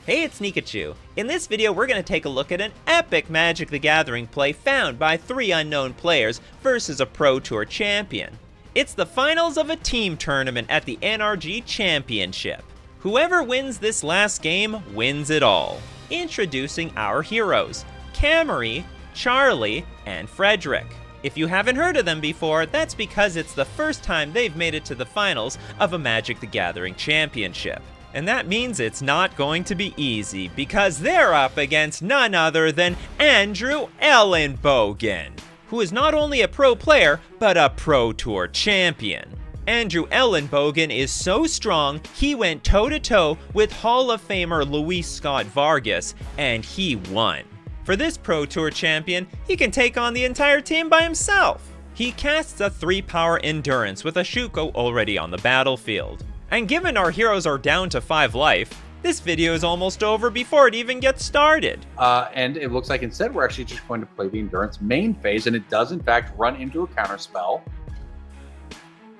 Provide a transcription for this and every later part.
Hey, it's Nikachu. In this video, we're going to take a look at an epic Magic the Gathering play found by 3 unknown players versus a Pro Tour champion. It's the finals of a team tournament at the NRG Championship. Whoever wins this last game wins it all. Introducing our heroes, Camari, Charlie, and Frederick. If you haven't heard of them before, that's because it's the first time they've made it to the finals of a Magic the Gathering Championship. And that means it's not going to be easy, because they're up against none other than Andrew Elenbogen, who is not only a pro player, but a Pro Tour champion. Andrew Elenbogen is so strong, he went toe-to-toe with Hall of Famer Luis Scott Vargas, and he won. For this Pro Tour champion, he can take on the entire team by himself. He casts a 3-power Endurance with a Shuko already on the battlefield. And given our heroes are down to 5 life, this video is almost over before it even gets started. And it looks like instead we're actually just going to play the Endurance main phase, and it does in fact run into a counter spell.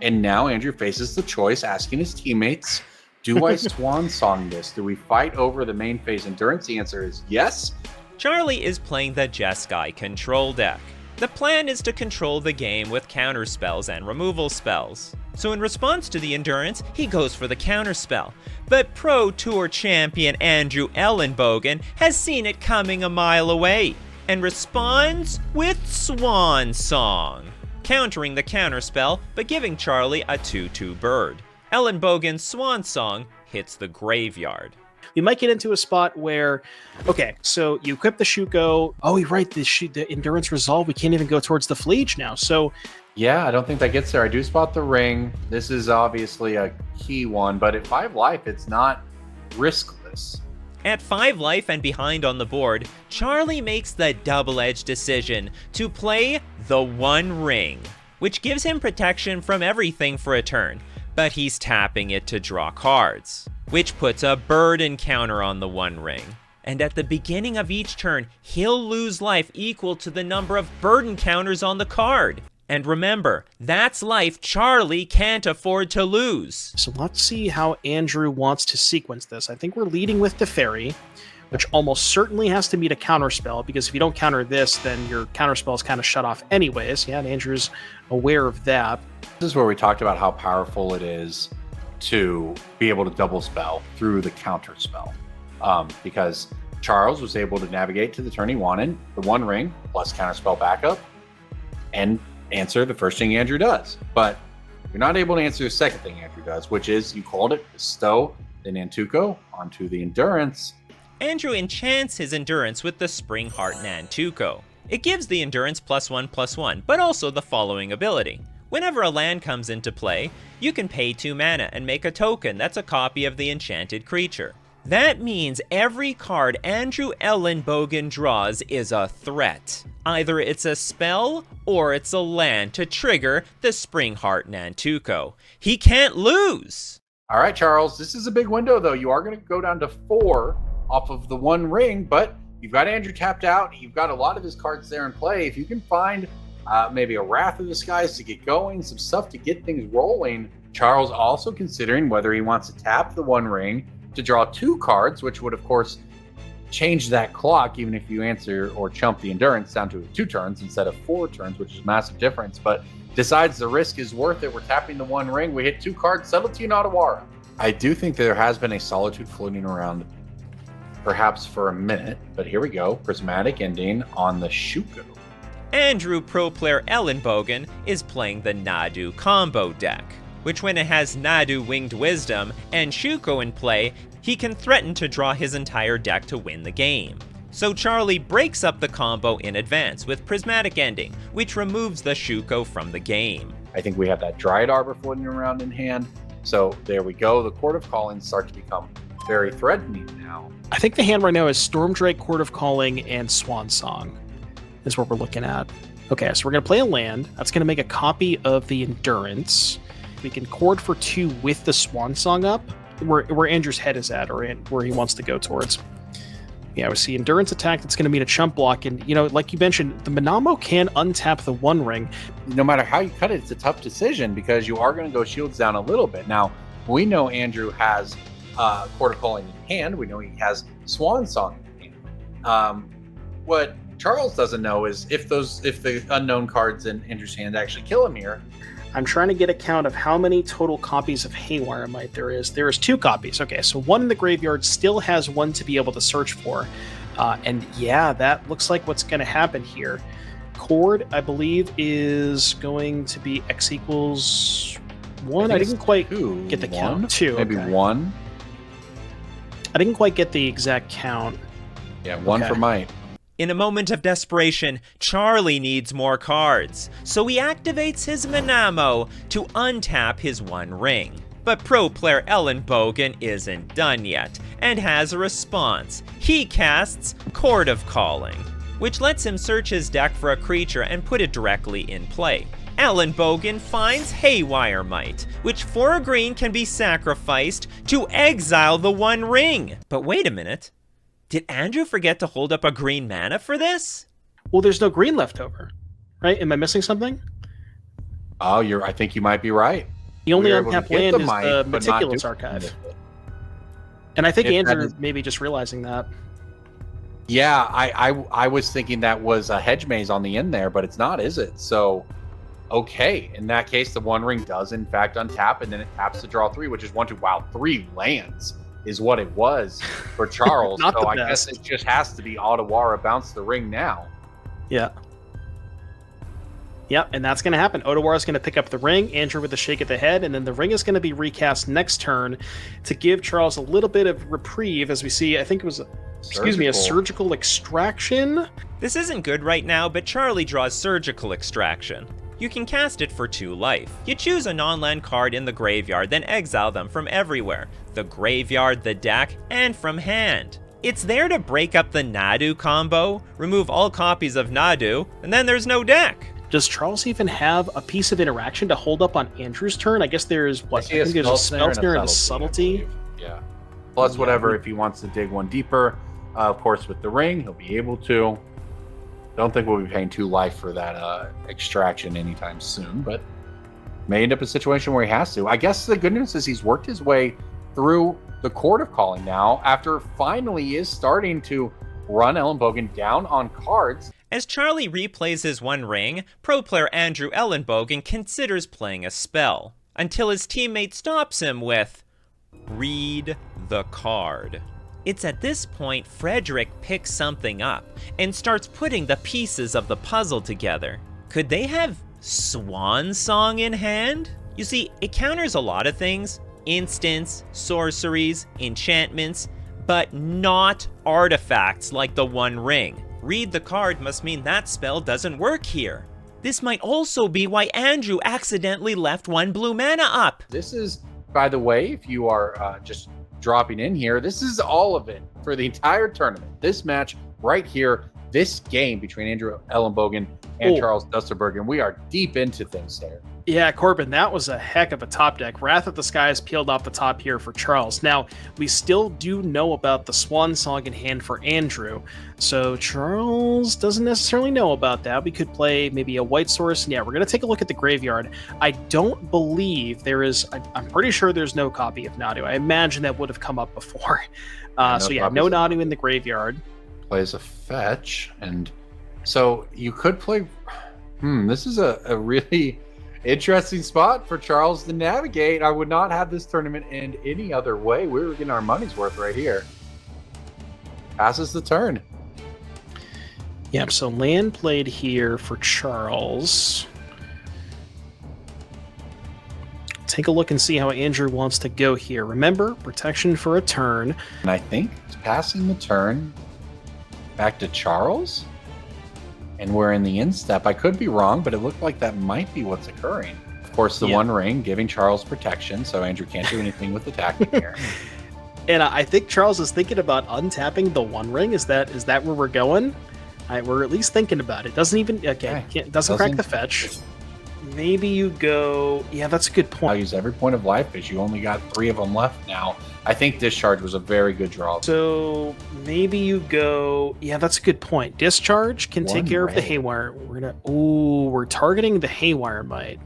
And now Andrew faces the choice, asking his teammates, do I Swan Song this? Do we fight over the main phase Endurance? The answer is yes. Charlie is playing the Jeskai control deck. The plan is to control the game with counter spells and removal spells. So in response to the Endurance, he goes for the counter spell. But Pro Tour champion Andrew Elenbogen has seen it coming a mile away and responds with Swan Song, countering the counter spell but giving Charlie a 2/2 bird. Elenbogen's Swan Song hits the graveyard. We might get into a spot where, okay, so you equip the Shuko. Oh, you're right, the Endurance Resolve, we can't even go towards the Fleege now. So, yeah, I don't think that gets there. I do spot the ring. This is obviously a key one, but at 5 life, it's not riskless. At 5 life and behind on the board, Charlie makes the double-edged decision to play the One Ring, which gives him protection from everything for a turn, but he's tapping it to draw cards, which puts a burden counter on the One Ring. And at the beginning of each turn, he'll lose life equal to the number of burden counters on the card. And remember, that's life Charlie can't afford to lose. So let's see how Andrew wants to sequence this. I think we're leading with Teferi, which almost certainly has to meet a counterspell, because if you don't counter this, then your counterspell is kind of shut off anyways. Yeah, and Andrew's aware of that. This is where we talked about how powerful it is to be able to double spell through the counter spell. Because Charles was able to navigate to the turn he wanted, the One Ring plus counterspell backup, and answer the first thing Andrew does. But you're not able to answer the second thing Andrew does, which is, you called it, bestow the Nantuko onto the Endurance. Andrew enchants his Endurance with the Spring Heart Nantuko. It gives the Endurance +1/+1, but also the following ability. Whenever a land comes into play, you can pay 2 mana and make a token that's a copy of the enchanted creature. That means every card Andrew Elenbogen draws is a threat. Either it's a spell or it's a land to trigger the Spring Heart Nantuko. He can't lose! All right, Charles, this is a big window, though. You are going to go down to 4 off of the One Ring, but you've got Andrew tapped out. You've got a lot of his cards there in play. If you can find maybe a Wrath of the Skies to get going, some stuff to get things rolling. Charles also considering whether he wants to tap the One Ring to draw 2 cards, which would, of course, change that clock, even if you answer or chump the Endurance down to 2 turns instead of 4 turns, which is a massive difference, but decides the risk is worth it. We're tapping the One Ring. We hit 2 cards, settle to Natawara. I do think there has been a Solitude floating around, perhaps for a minute, but here we go. Prismatic Ending on the Shuko. Andrew pro player Elenbogen is playing the Nadu combo deck, which when it has Nadu Winged Wisdom and Shuko in play, he can threaten to draw his entire deck to win the game. So Charlie breaks up the combo in advance with Prismatic Ending, which removes the Shuko from the game. I think we have that Dryad Arbor floating around in hand, so there we go. The Court of Calling start to become very threatening now. I think the hand right now is Stormdrake, Court of Calling, and Swan Song is what we're looking at. Okay, so we're going to play a land. That's going to make a copy of the Endurance. We can chord for 2 with the Swan Song up, where Andrew's head is at, or where he wants to go towards. Yeah, we see Endurance attack that's going to meet a chump block, and, you know, like you mentioned, the Manamo can untap the One Ring. No matter how you cut it, it's a tough decision, because you are going to go shields down a little bit. Now, we know Andrew has Court of Calling in hand. We know he has Swan Song in hand. What Charles doesn't know is if the unknown cards in Andrew's hand actually kill him here. I'm trying to get a count of how many total copies of Haywire Might there is. There is 2 copies. Okay, so one in the graveyard still has one to be able to search for. And yeah, that looks like what's going to happen here. Cord, I believe, is going to be X equals 1. I didn't quite get the count. 2. Maybe okay. 1. I didn't quite get the exact count. Yeah, 1 for Might. In a moment of desperation, Charlie needs more cards, so he activates his Manamo to untap his One Ring. But pro player Elenbogen isn't done yet, and has a response. He casts Court of Calling, which lets him search his deck for a creature and put it directly in play. Elenbogen finds Haywire Might, which for a green can be sacrificed to exile the One Ring. But wait a minute. Did Andrew forget to hold up a green mana for this? Well, there's no green left over, right? Am I missing something? Oh, I think you might be right. The only untapped land is the Meticulous Archive. And I think Andrew may be just realizing that. Yeah, I was thinking that was a hedge maze on the end there, but it's not, is it? So, okay. In that case, the One Ring does, in fact, untap, and then it taps to draw 3, which is 1, 2, wow, 3 lands is what it was for Charles. So I guess it just has to be Otawara bounce the ring now. Yeah. Yep, and that's going to happen. Otawara is going to pick up the ring, Andrew with a shake of the head, and then the ring is going to be recast next turn to give Charles a little bit of reprieve, as we see, I think it was, a surgical extraction? This isn't good right now, but Charlie draws Surgical Extraction. You can cast it for 2 life. You choose a non-land card in the graveyard, then exile them from everywhere. The graveyard, the deck, and from hand. It's there to break up the Nadu combo, remove all copies of Nadu, and then there's no deck. Does Charles even have a piece of interaction to hold up on Andrew's turn? I guess there's, I think there's a Spell Snare and a Subtlety. Yeah. Plus whatever, if he wants to dig one deeper, of course with the ring, he'll be able to. Don't think we'll be paying 2 life for that extraction anytime soon, but may end up in a situation where he has to. I guess the good news is he's worked his way through the Court of Calling now, after finally he is starting to run Elenbogen down on cards. As Charlie replays his One Ring, pro player Andrew Elenbogen considers playing a spell, until his teammate stops him with, "Read the card." It's at this point Frederick picks something up and starts putting the pieces of the puzzle together. Could they have Swan Song in hand? You see, it counters a lot of things. Instants, sorceries, enchantments, but not artifacts like the One Ring. Read the card must mean that spell doesn't work here. This might also be why Andrew accidentally left 1 blue mana up. This is, by the way, if you are just dropping in here, this is all of it for the entire tournament. This match right here, this game between Andrew Elenbogen and Charles Dusterberg, we are deep into things there. Yeah, Corbin, that was a heck of a top deck. Wrath of the Skies peeled off the top here for Charles. Now, we still do know about the Swan Song in hand for Andrew, so Charles doesn't necessarily know about that. We could play maybe a White Source. Yeah, we're going to take a look at the graveyard. I don't believe there is, I'm pretty sure there's no copy of Nadu. I imagine that would have come up before. No Nadu in the graveyard. Plays a fetch, and so you could play, this is a really interesting spot for Charles to navigate. I would not have this tournament end any other way. We were getting our money's worth right here. Passes the turn. Yeah, so land played here for Charles. Take a look and see how Andrew wants to go here. Remember, protection for a turn. And I think it's passing the turn back to Charles. And we're in the instep. I could be wrong, but it looked like that might be what's occurring. Of course, the One Ring giving Charles protection, so Andrew can't do anything with attacking here. And I think Charles is thinking about untapping the One Ring. Is that where we're going? We're at least thinking about it. Doesn't even doesn't crack the fetch. Maybe you go. Yeah, that's a good point. I'll use every point of life because you only got 3 of them left now. I think Discharge was a very good draw. So maybe you go. Yeah, that's a good point. Discharge can take care of the red. Haywire. We're targeting the Haywire Might.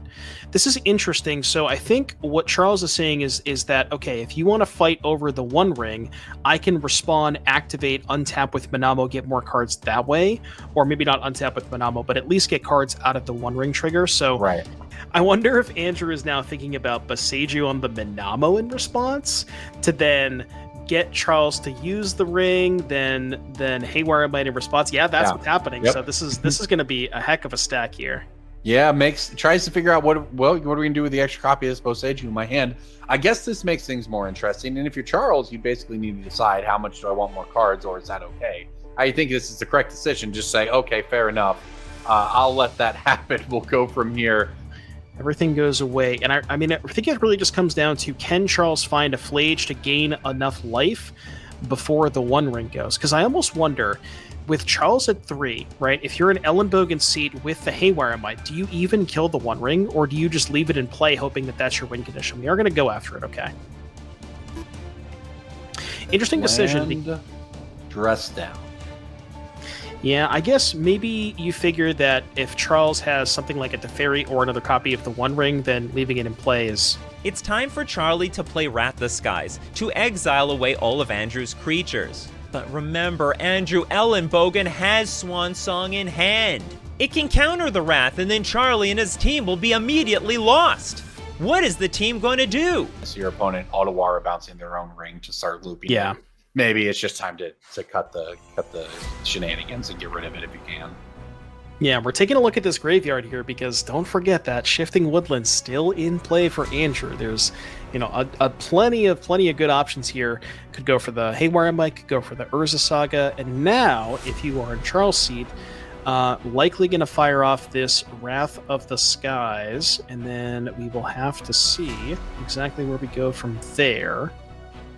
This is interesting. So I think what Charles is saying is that, okay, if you want to fight over the One Ring, I can respawn, activate, untap with Manamo, get more cards that way, or maybe not untap with Manamo, but at least get cards out of the One Ring trigger. So Right. I wonder if Andrew is now thinking about Boseiju on the Manamo in response to then get Charles to use the ring, then Haywire Might in response. Yeah, that's what's happening. Yep. So this is going to be a heck of a stack here. Yeah, tries to figure out what are we going to do with the extra copy of this Boseiju in my hand. I guess this makes things more interesting. And if you're Charles, you basically need to decide how much do I want more cards, or is that okay? I think this is the correct decision. Just say, okay, fair enough. I'll let that happen. We'll go from here. Everything goes away. And I mean, I think it really just comes down to, can Charles find a Flage to gain enough life before the One Ring goes? Because I almost wonder, with Charles at 3, right, if you're an Elenbogen seat with the Haywire Might, do you even kill the One Ring, or do you just leave it in play hoping that that's your win condition? We are going to go after it, okay? Interesting decision. Land dress down. Yeah, I guess maybe you figure that if Charles has something like a Teferi or another copy of the One Ring, then leaving it in play is... It's time for Charlie to play Wrath the Skies, to exile away all of Andrew's creatures. But remember, Andrew, Elenbogen has Swan Song in hand. It can counter the Wrath, and then Charlie and his team will be immediately lost. What is the team going to do? So your opponent Otawara bouncing their own ring to start looping. Yeah. It. Maybe it's just time to cut the shenanigans and get rid of it if you can. Yeah, we're taking a look at this graveyard here because don't forget that Shifting Woodland's still in play for Andrew. There's, a plenty of good options here. Could go for the Haywire Might, could go for the Urza Saga, and now, if you are in Charles' seat, likely going to fire off this Wrath of the Skies, and then we will have to see exactly where we go from there.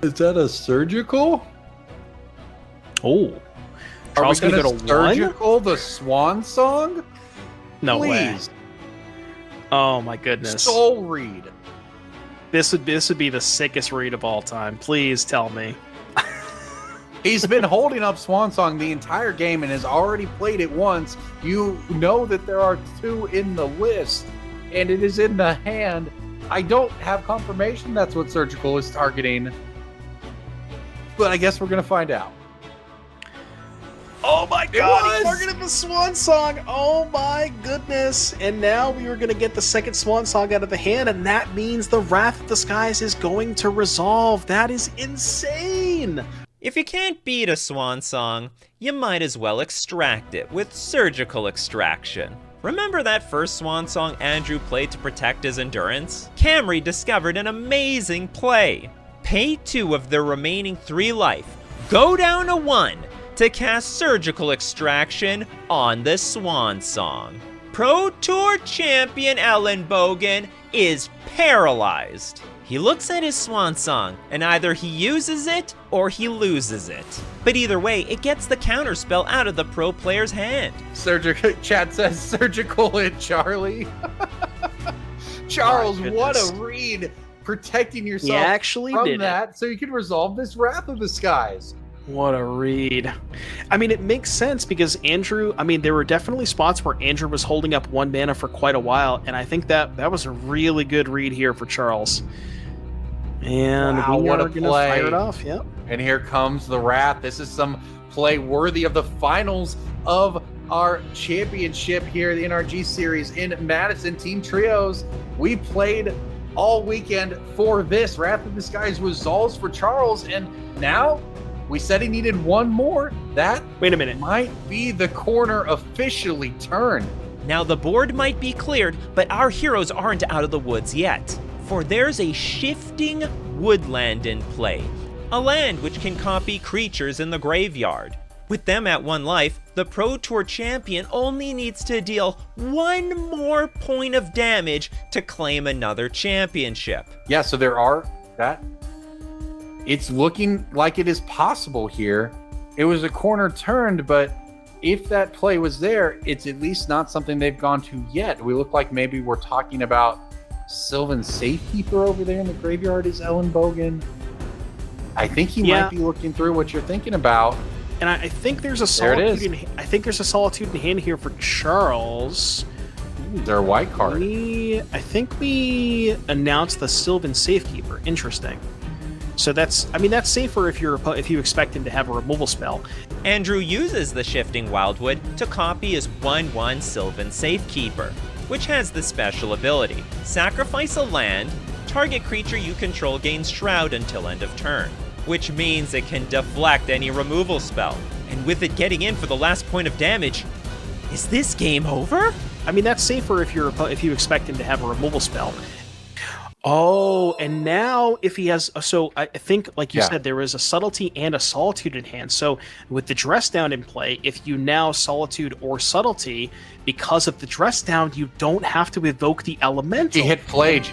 Is that a surgical? Oh. Charles Are we going to gonna go to 1? surgical the Swan Song? No way. Please. Oh my goodness. Soul Read. This would be the sickest read of all time. Please tell me. He's been holding up Swan Song the entire game and has already played it once. You know that there are 2 in the list, and it is in the hand. I don't have confirmation that's what Surgical is targeting, but I guess we're going to find out. Oh my god, he was! targeted the Swan Song! Oh my goodness! And now we are going to get the second Swan Song out of the hand, and that means the Wrath of the Skies is going to resolve. That is insane! If you can't beat a Swan Song, you might as well extract it with Surgical Extraction. Remember that first Swan Song Andrew played to protect his endurance? Camari discovered an amazing play. Pay 2 of their remaining 3 life, go down to 1, to cast Surgical Extraction on the Swan Song. Pro Tour champion Elenbogen is paralyzed. He looks at his Swan Song, and either he uses it or he loses it. But either way, it gets the counterspell out of the pro player's hand. Chat says Surgical and Charlie. Charles, what a read. Protecting yourself from that so you can resolve this Wrath of the Skies. What a read. I mean, it makes sense because Andrew, there were definitely spots where Andrew was holding up 1 mana for quite a while, and I think that was a really good read here for Charles. And wow, we what are a going to play. fire it off, yep. And here comes the Wrath. This is some play worthy of the finals of our championship here, the NRG series in Madison. Team Trios, we played all weekend for this. Wrath of the Skies resolves for Charles, and now we said he needed 1 more. That Wait a minute. might be the corner officially turned. Now the board might be cleared, but our heroes aren't out of the woods yet. For there's a Shifting Woodland in play, a land which can copy creatures in the graveyard. With them at 1 life, the Pro Tour champion only needs to deal 1 more point of damage to claim another championship. Yeah, so there are that. It's looking like it is possible here. It was a corner turned, but if that play was there, it's at least not something they've gone to yet. We look like maybe we're talking about Sylvan Safekeeper over there in the graveyard is Elenbogen. I think he might be looking through what you're thinking about. And I think there's a There it solitude. is. I think there's a solitude in hand here for Charles. Is there a white card? I think we announced the Sylvan Safekeeper. Interesting. So that's safer if you expect him to have a removal spell. Andrew uses the Shifting Wildwood to copy his 1/1 Sylvan Safekeeper, which has the special ability: sacrifice a land, target creature you control gains Shroud until end of turn, which means it can deflect any removal spell. And with it getting in for the last point of damage, is this game over? That's safer if you expect him to have a removal spell. Oh, and now if he has... So I think, like you said, there is a Subtlety and a Solitude in hand. So with the Dress Down in play, if you now Solitude or Subtlety, because of the Dress Down, you don't have to evoke the Elemental. He hit Flage.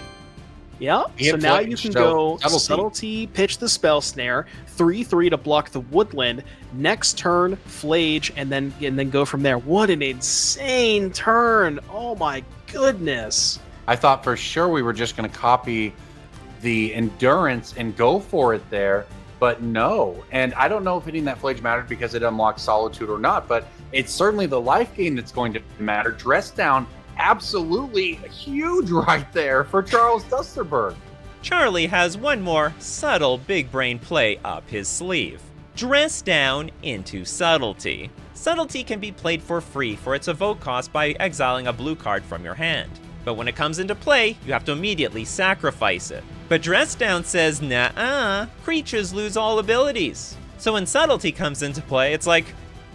Yeah, so now you can go Subtlety, pitch the Spell Snare, 3/3 to block the Woodland, next turn, Flage, and then go from there. What an insane turn! Oh my goodness! I thought for sure we were just going to copy the Endurance and go for it there, but no. And I don't know if hitting that Flage mattered because it unlocks Solitude or not, but it's certainly the life gain that's going to matter. Dress Down, absolutely huge right there for Charles Dusterberg. Charlie has one more subtle big brain play up his sleeve. Dress Down into Subtlety. Subtlety can be played for free for its evoke cost by exiling a blue card from your hand. But when it comes into play, you have to immediately sacrifice it. But Dress Down says, nah, creatures lose all abilities. So when Subtlety comes into play, it's like,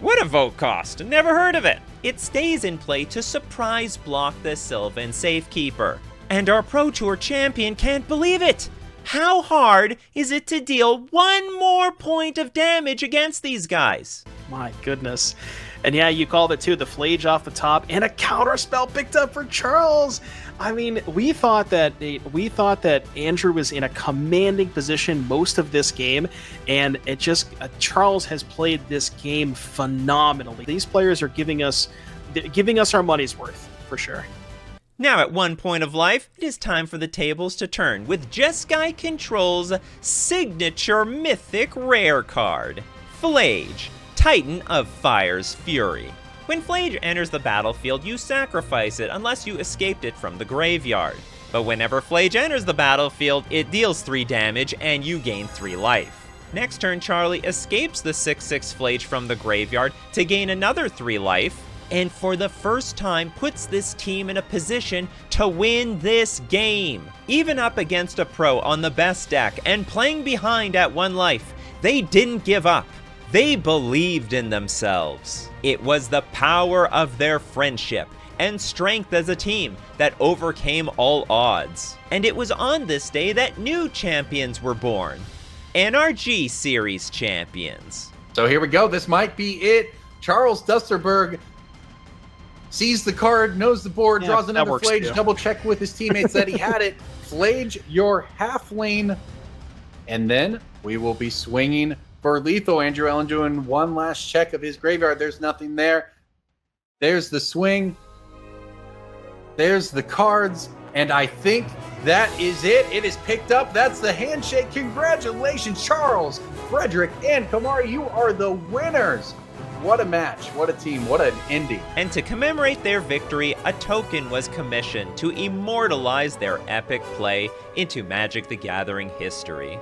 what evoke cost? Never heard of it. It stays in play to surprise block the Sylvan Safekeeper. And our Pro Tour champion can't believe it. How hard is it to deal one more point of damage against these guys? My goodness. And yeah, you called it too, the Flage off the top, and a counterspell picked up for Charles. We thought that Andrew was in a commanding position most of this game, and Charles has played this game phenomenally. These players are giving us our money's worth, for sure. Now at one point of life, it is time for the tables to turn with Jeskai Control's signature mythic rare card, Flage, Titan of Fire's Fury. When Flage enters the battlefield, you sacrifice it unless you escaped it from the graveyard. But whenever Flage enters the battlefield, it deals 3 damage and you gain 3 life. Next turn, Charlie escapes the 6/6 Flage from the graveyard to gain another 3 life, and for the first time puts this team in a position to win this game. Even up against a pro on the best deck and playing behind at 1 life, they didn't give up. They believed in themselves. It was the power of their friendship and strength as a team that overcame all odds. And it was on this day that new champions were born. NRG Series champions. So here we go. This might be it. Charles Dusterberg sees the card, knows the board, draws another Flage, double check with his teammates that he had it. Flage your half lane, and then we will be swinging for lethal. Andrew Ellen doing one last check of his graveyard. There's nothing there. There's the swing. There's the cards. And I think that is it. It is picked up. That's the handshake. Congratulations, Charles, Frederick, and Camari. You are the winners. What a match. What a team. What an ending. And to commemorate their victory, a token was commissioned to immortalize their epic play into Magic the Gathering history.